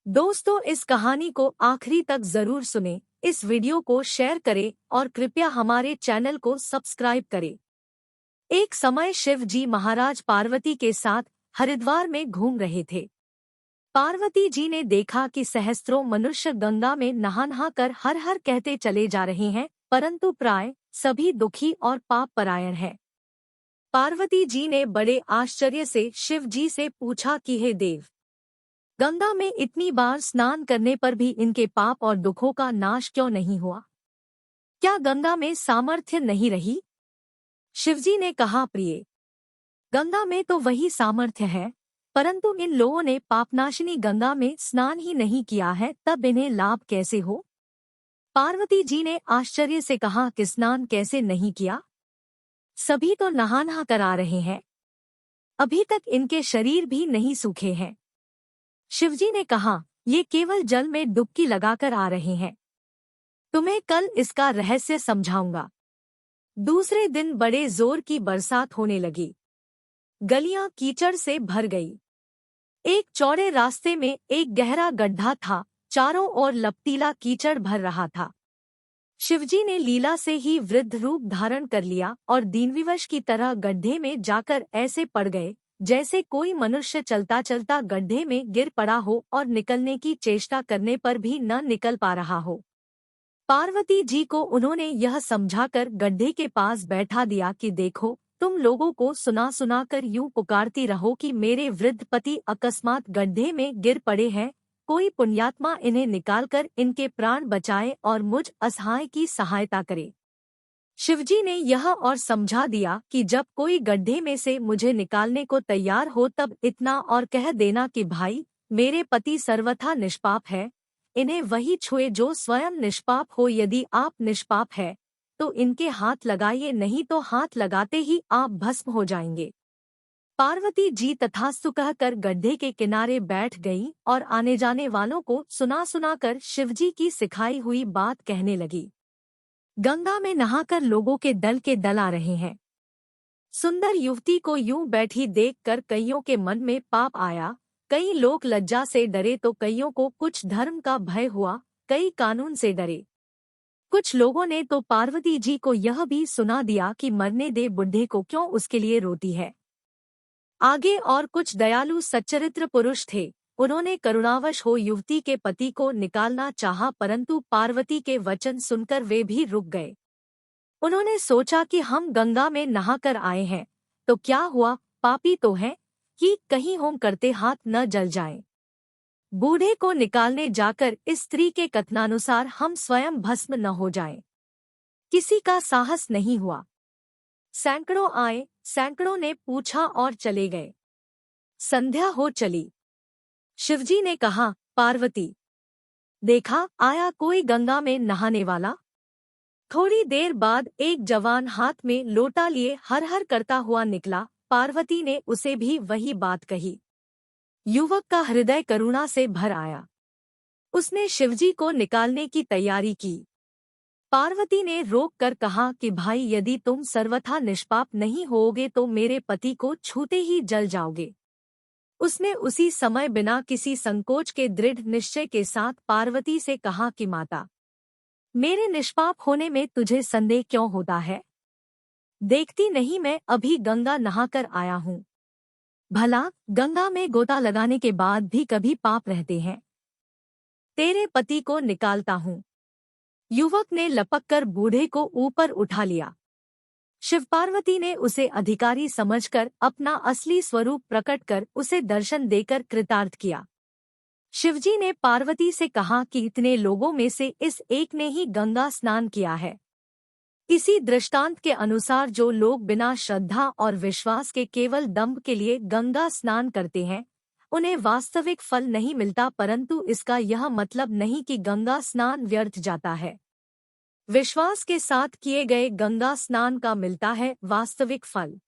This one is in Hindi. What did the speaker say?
दोस्तों, इस कहानी को आखिरी तक जरूर सुनें। इस वीडियो को शेयर करें और कृपया हमारे चैनल को सब्सक्राइब करें। एक समय शिव जी महाराज पार्वती के साथ हरिद्वार में घूम रहे थे। पार्वती जी ने देखा कि सहस्त्रों मनुष्य गंगा में नहा कर हर हर कहते चले जा रहे हैं, परंतु प्राय सभी दुखी और पाप परायण हैं। पार्वती जी ने बड़े आश्चर्य से शिव जी से पूछा कि हे देव, गंगा में इतनी बार स्नान करने पर भी इनके पाप और दुखों का नाश क्यों नहीं हुआ? क्या गंगा में सामर्थ्य नहीं रही? शिवजी ने कहा, प्रिय, गंगा में तो वही सामर्थ्य है, परंतु इन लोगों ने पापनाशिनी गंगा में स्नान ही नहीं किया है, तब इन्हें लाभ कैसे हो? पार्वती जी ने आश्चर्य से कहा कि स्नान कैसे नहीं किया? सभी तो नहा कर आ रहे हैं, अभी तक इनके शरीर भी नहीं सूखे हैं। शिवजी ने कहा, ये केवल जल में डुबकी लगाकर आ रहे हैं। तुम्हें कल इसका रहस्य समझाऊंगा। दूसरे दिन बड़े जोर की बरसात होने लगी। गलियां कीचड़ से भर गई। एक चौड़े रास्ते में एक गहरा गड्ढा था, चारों ओर लपटीला कीचड़ भर रहा था। शिवजी ने लीला से ही वृद्ध रूप धारण कर लिया और दीनविवश की तरह गड्ढे में जाकर ऐसे पड़ गए जैसे कोई मनुष्य चलता चलता गड्ढे में गिर पड़ा हो और निकलने की चेष्टा करने पर भी न निकल पा रहा हो। पार्वती जी को उन्होंने यह समझाकर गड्ढे के पास बैठा दिया कि देखो, तुम लोगों को सुना सुना कर यूं पुकारती रहो कि मेरे वृद्ध पति अकस्मात गड्ढे में गिर पड़े हैं, कोई पुण्यात्मा इन्हें निकालकर इनके प्राण बचाए और मुझ असहाय की सहायता करे। शिवजी ने यह और समझा दिया कि जब कोई गड्ढे में से मुझे निकालने को तैयार हो तब इतना और कह देना कि भाई, मेरे पति सर्वथा निष्पाप है, इन्हें वही छुए जो स्वयं निष्पाप हो। यदि आप निष्पाप है तो इनके हाथ लगाइए, नहीं तो हाथ लगाते ही आप भस्म हो जाएंगे। पार्वती जी तथास्तु कहकर गड्ढे के किनारे बैठ गईं और आने जाने वालों को सुना सुना कर शिवजी की सिखाई हुई बात कहने लगी। गंगा में नहाकर लोगों के दल आ रहे हैं। सुंदर युवती को यूं बैठी देखकर कईयों के मन में पाप आया। कई लोग लज्जा से डरे तो कईयों को कुछ धर्म का भय हुआ, कई कानून से डरे। कुछ लोगों ने तो पार्वती जी को यह भी सुना दिया कि मरने दे बुढ़े को, क्यों उसके लिए रोती है। आगे और कुछ दयालु सच्चरित्र पुरुष थे, उन्होंने करुणावश हो युवती के पति को निकालना चाहा, परंतु पार्वती के वचन सुनकर वे भी रुक गए। उन्होंने सोचा कि हम गंगा में नहाकर आए हैं तो क्या हुआ, पापी तो हैं कि कहीं होम करते हाथ न जल जाएं। बूढ़े को निकालने जाकर इस स्त्री के कथनानुसार हम स्वयं भस्म न हो जाएं। किसी का साहस नहीं हुआ। सैकड़ों आए, सैकड़ों ने पूछा और चले गए। संध्या हो चली। शिवजी ने कहा, पार्वती, देखा आया कोई गंगा में नहाने वाला। थोड़ी देर बाद एक जवान हाथ में लोटा लिए हर हर करता हुआ निकला। पार्वती ने उसे भी वही बात कही। युवक का हृदय करुणा से भर आया। उसने शिवजी को निकालने की तैयारी की। पार्वती ने रोक कर कहा कि भाई, यदि तुम सर्वथा निष्पाप नहीं होगे तो मेरे पति को छूते ही जल जाओगे। उसने उसी समय बिना किसी संकोच के दृढ़ निश्चय के साथ पार्वती से कहा कि माता, मेरे निष्पाप होने में तुझे संदेह क्यों होता है? देखती नहीं मैं अभी गंगा नहाकर आया हूँ। भला गंगा में गोता लगाने के बाद भी कभी पाप रहते हैं? तेरे पति को निकालता हूँ। युवक ने लपककर बूढ़े को ऊपर उठा लिया। शिव पार्वती ने उसे अधिकारी समझकर अपना असली स्वरूप प्रकट कर उसे दर्शन देकर कृतार्थ किया। शिवजी ने पार्वती से कहा कि इतने लोगों में से इस एक ने ही गंगा स्नान किया है। इसी दृष्टांत के अनुसार जो लोग बिना श्रद्धा और विश्वास के केवल दंभ के लिए गंगा स्नान करते हैं, उन्हें वास्तविक फल नहीं मिलता, परंतु इसका यह मतलब नहीं कि गंगा स्नान व्यर्थ जाता है। विश्वास के साथ किए गए गंगा स्नान का मिलता है वास्तविक फल।